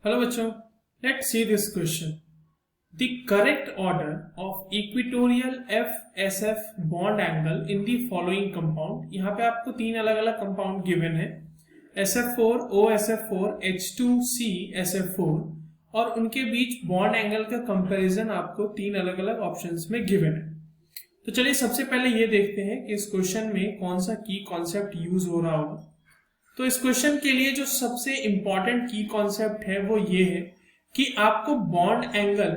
Hello बच्चों, let's see this question. The correct order of equatorial FSF bond angle in the following compound. यहाँ पे आपको तीन अलग अलग कंपाउंड गिवन है, SF4, OSF4, H2CSF4, और उनके बीच बॉन्ड एंगल का कंपैरिजन आपको तीन अलग अलग ऑप्शंस में गिवन है। तो चलिए सबसे पहले ये देखते हैं कि इस क्वेश्चन में कौन सा की कॉन्सेप्ट यूज हो रहा होगा। तो इस क्वेश्चन के लिए जो सबसे इंपॉर्टेंट की कॉन्सेप्ट है वो ये है कि आपको बॉन्ड एंगल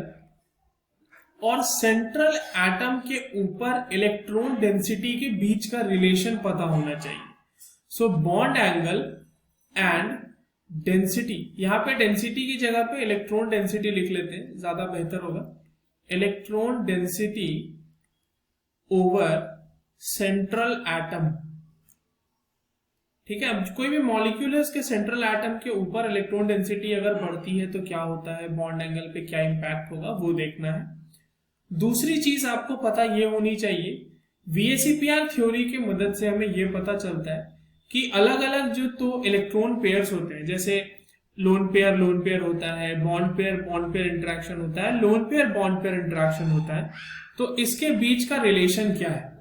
और सेंट्रल एटम के ऊपर इलेक्ट्रॉन डेंसिटी के बीच का रिलेशन पता होना चाहिए। So bond angle and density, यहां पे डेंसिटी की जगह पे इलेक्ट्रॉन डेंसिटी लिख लेते हैं, ज्यादा बेहतर होगा। Electron density over central atom, ठीक है। अब कोई भी मॉलिक्यूल है उसके सेंट्रल एटम के ऊपर इलेक्ट्रॉन डेंसिटी अगर बढ़ती है तो क्या होता है, बॉन्ड एंगल पे क्या इंपैक्ट होगा वो देखना है। दूसरी चीज आपको पता ये होनी चाहिए, VSEPR थ्योरी की मदद से हमें ये पता चलता है कि अलग अलग जो तो इलेक्ट्रॉन पेयर्स होते हैं, जैसे लोन पेयर होता है, बॉन्ड पेयर इंटरेक्शन होता है, loan pair bond pair interaction होता है, तो इसके बीच का रिलेशन क्या है।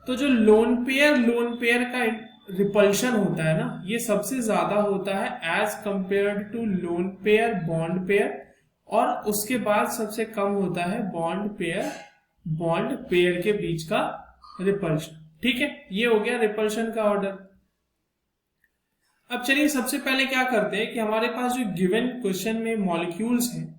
तो जो लोन पेयर का रिपल्शन होता है ना, ये सबसे ज्यादा होता है as compared to lone pair bond pair, और उसके बाद सबसे कम होता है बॉन्ड पेयर के बीच का रिपल्शन। ठीक है, ये हो गया रिपल्शन का ऑर्डर। अब चलिए सबसे पहले क्या करते हैं कि हमारे पास जो गिवन क्वेश्चन में मॉलिक्यूल्स हैं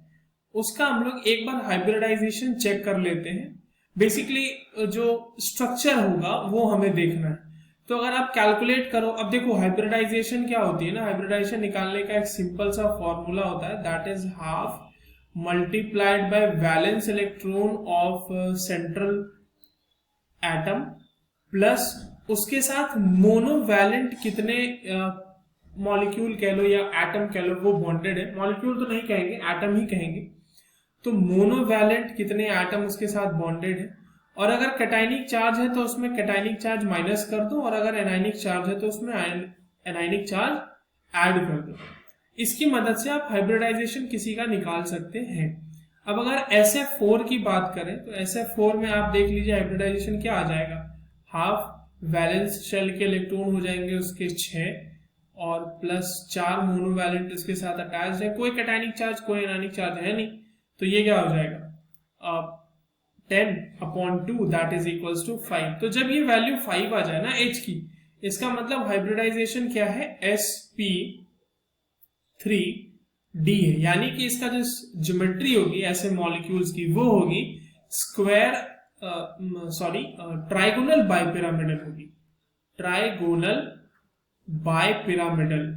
उसका हम लोग एक बार हाइब्रिडाइजेशन चेक कर लेते हैं। बेसिकली जो स्ट्रक्चर होगा वो हमें देखना है। तो अगर आप कैलकुलेट करो, अब देखो हाइब्रिडाइजेशन क्या होती है ना, हाइब्रिडाइजेशन निकालने का एक सिंपल सा फॉर्मूला होता है, that is half multiplied by valence electron of central atom plus उसके साथ मोनोवैलेंट कितने मॉलिक्यूल कह लो या एटम कह लो, वो बॉन्डेड है, मॉलिक्यूल तो नहीं कहेंगे, एटम ही कहेंगे। तो मोनोवैलेंट कितने एटम उसके साथ बॉन्डेड है, और अगर कैटायनिक चार्ज है तो उसमें कैटायनिक चार्ज माइनस कर दो, और अगर एनायनिक चार्ज है तो उसमें एनायनिक चार्ज ऐड कर दो। इसकी मदद से आप हाइब्रिडाइजेशन किसी का निकाल सकते हैं। अब अगर SF4 की बात करें तो SF4 में आप देख लीजिए हाइब्रिडाइजेशन क्या आ जाएगा, हाफ वैलेंस शेल के इलेक्ट्रॉन हो जाएंगे उसके 6 और प्लस 4 मोनोवैलेंट उसके साथ अटैच है, कोई कैटायनिक चार्ज कोई एनायनिक चार्ज है नहीं, तो ये क्या हो जाएगा 10/2 दैट इज इक्वल्स टू 5। तो जब ये वैल्यू 5 आ जाए ना H की, इसका मतलब हाइब्रिडाइजेशन क्या है, sp3d है, यानी कि इसका जो ज्योमेट्री होगी ऐसे मॉलिक्यूल्स की वो होगी ट्राइगोनल बाइपिरामिडल होगी, ट्राइगोनल बाइपिरामिडल।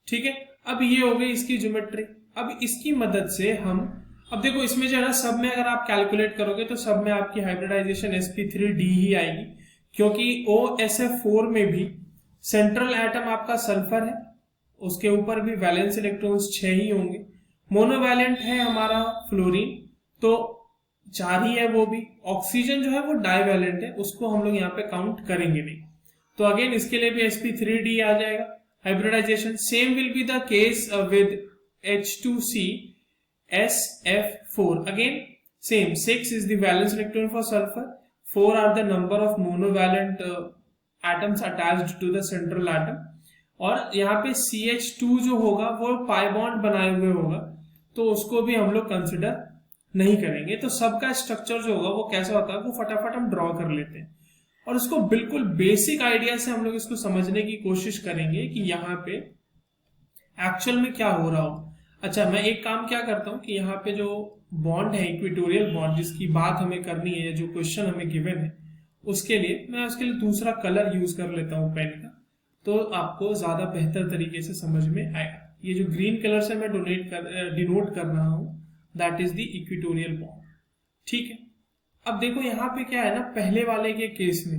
ठीक है, अब ये हो गई इसकी ज्योमेट्री। अब इसकी मदद से हम, अब देखो इसमें जो है ना, सब में अगर आप कैलकुलेट करोगे तो सब में आपकी हाइब्रिडाइजेशन sp3d ही आएगी, क्योंकि OSF4 में भी सेंट्रल एटम आपका सल्फर है, उसके ऊपर भी वैलेंस इलेक्ट्रॉन्स 6 ही होंगे, मोनोवैलेंट है हमारा फ्लोरीन तो 4 ही है वो भी, ऑक्सीजन जो है वो डाइवैलेंट है, उसको हम लोग यहाँ पे काउंट करेंगे नहीं, तो अगेन इसके लिए भी sp3d आ जाएगा। Hybridisation same will be the case with H2CSF4, again same, 6 is the valence electron for sulfur, 4 are the number of monovalent atoms attached to the central atom, और यहाँ पे CH2 जो होगा वो पाई बॉन्ड बनाए हुए होगा, तो उसको भी हम लोग कंसिडर नहीं करेंगे। तो सबका स्ट्रक्चर जो होगा वो कैसा होता है वो फटाफट हम ड्रॉ कर लेते हैं, और उसको बिल्कुल बेसिक आइडिया से हम लोग इसको समझने की कोशिश करेंगे कि यहाँ पे एक्चुअल में क्या हो रहा हो। अच्छा, मैं एक काम क्या करता हूं कि यहाँ पे जो बॉन्ड है इक्वेटोरियल बॉन्ड जिसकी बात हमें करनी है, जो क्वेश्चन हमें गिवन है, उसके लिए मैं उसके लिए दूसरा कलर यूज कर लेता हूं पेन का, तो आपको ज्यादा बेहतर तरीके से समझ में आएगा। ये जो ग्रीन कलर से मैं डिनोट कर रहा हूं, that is the equatorial bond. ठीक है, अब देखो यहाँ पे क्या है ना, पहले वाले के केस में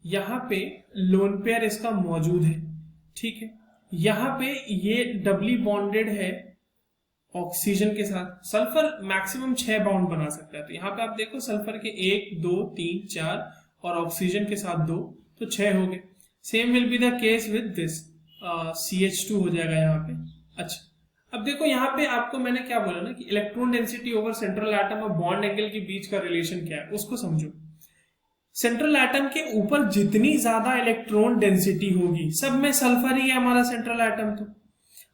यहाँ पे लोन पेयर इसका मौजूद है, ठीक है, यहाँ पे ये डबली बॉन्डेड है ऑक्सीजन के साथ, सल्फर मैक्सिमम 6 बॉन्ड बना सकता है, तो यहाँ पे आप देखो सल्फर के 1 2 3 4 और ऑक्सीजन के साथ 2, तो 6 हो गए। Same will be the case with this CH2 हो जाएगा यहाँ पे। अच्छा, अब देखो यहाँ पे आपको मैंने क्या बोला ना कि electron density over central atom और बॉन्ड एंगल के बीच का रिलेशन क्या है उसको समझो। सेंट्रल एटम के ऊपर जितनी ज्यादा इलेक्ट्रॉन डेंसिटी होगी, सब में सल्फर ही है हमारा सेंट्रल एटम,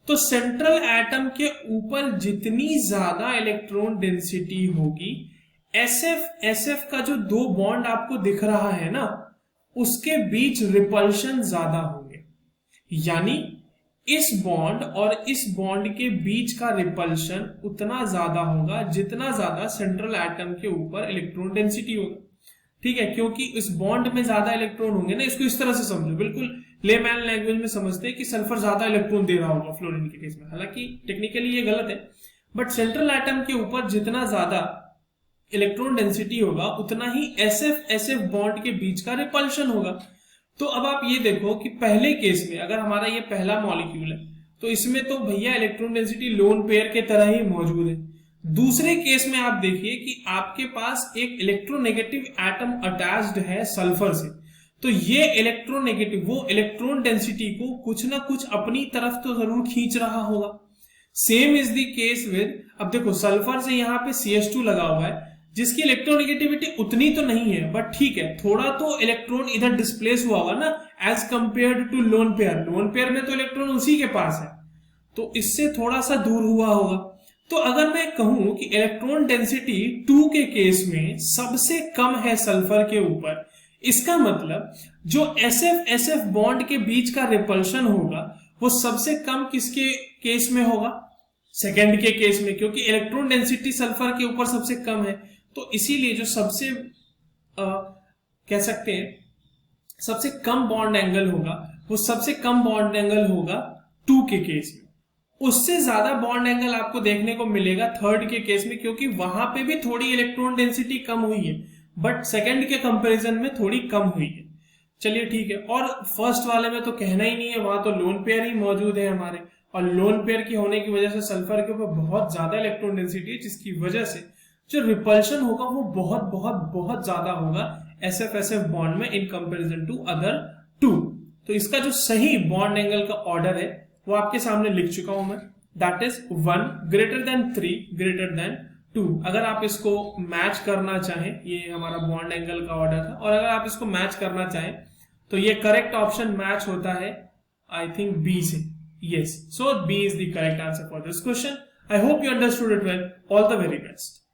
तो सेंट्रल एटम के ऊपर जितनी ज्यादा इलेक्ट्रॉन डेंसिटी होगी, एसएफ का जो दो बॉन्ड आपको दिख रहा है ना, उसके बीच रिपल्शन ज्यादा होंगे। यानी इस बॉन्ड और इस बॉन्ड के बीच का रिपल्शन उतना ज्यादा होगा जितना ज्यादा सेंट्रल एटम के ऊपर इलेक्ट्रॉन डेंसिटी होगा। ठीक है, क्योंकि इस बॉन्ड में ज्यादा इलेक्ट्रॉन होंगे ना, इसको इस तरह से समझो, बिल्कुल लेमैन लैंग्वेज में समझते हैं कि सल्फर ज्यादा इलेक्ट्रॉन दे रहा होगा फ्लोरीन के केस में, हालांकि टेक्निकली ये गलत है, बट सेंट्रल एटम के ऊपर जितना ज्यादा इलेक्ट्रॉन डेंसिटी होगा उतना ही एसएफ बॉन्ड के बीच का रिपल्शन होगा। तो अब आप ये देखो कि पहले केस में अगर हमारा ये पहला मॉलिक्यूल है तो इसमें तो भैया इलेक्ट्रॉन डेंसिटी लोन पेयर के तरह ही मौजूद है। दूसरे केस में आप देखिए कि आपके पास एक इलेक्ट्रोनेगेटिव एटम अटैच्ड है सल्फर से, तो ये इलेक्ट्रोनेगेटिव वो इलेक्ट्रॉन डेंसिटी को कुछ ना कुछ अपनी तरफ तो जरूर खींच रहा होगा। Same is the case with, अब देखो सल्फर से यहाँ पे CH2 लगा हुआ है जिसकी इलेक्ट्रोनेगेटिविटी उतनी तो नहीं है, बट ठीक है थोड़ा तो इलेक्ट्रॉन इधर डिस्प्लेस हुआ होगा ना as compared to lone pair. Lone pair में तो इलेक्ट्रॉन उसी के पास है, तो इससे थोड़ा सा दूर हुआ होगा। तो अगर मैं कहूं कि इलेक्ट्रॉन डेंसिटी 2 के केस में सबसे कम है सल्फर के ऊपर, इसका मतलब जो एसएफ बॉन्ड के बीच का रिपल्शन होगा वो सबसे कम किसके केस में होगा? सेकेंड के केस में, क्योंकि इलेक्ट्रॉन डेंसिटी सल्फर के ऊपर सबसे कम है। तो इसीलिए जो सबसे कह सकते हैं सबसे कम बॉन्ड एंगल होगा वो सबसे कम बॉन्ड एंगल होगा 2 के केस में। उससे ज्यादा बॉन्ड एंगल आपको देखने को मिलेगा थर्ड के केस में, क्योंकि वहां पे भी थोड़ी इलेक्ट्रॉन डेंसिटी कम हुई है बट सेकंड के कंपैरिजन में थोड़ी कम हुई है। चलिए ठीक है, और फर्स्ट वाले में तो कहना ही नहीं है, वहां तो लोन पेयर ही मौजूद है हमारे, और लोन पेयर की होने की वजह से सल्फर के ऊपर बहुत ज्यादा इलेक्ट्रॉन डेंसिटी है, जिसकी वजह से जो रिपल्शन होगा वो बहुत बहुत बहुत ज्यादा होगा एसएफ बॉन्ड में इन कंपैरिजन टू अदर 2। तो इसका जो सही बॉन्ड एंगल का ऑर्डर है वो आपके सामने लिख चुका हूं मैं, that is 1 greater than 3 greater than 2। अगर आप इसको मैच करना चाहें, ये हमारा बॉन्ड एंगल का ऑर्डर था, और अगर आप इसको मैच करना चाहें तो ये करेक्ट ऑप्शन मैच होता है आई थिंक बी से। Yes, so B is the correct answer for this question. I hope you understood it well. All the very best.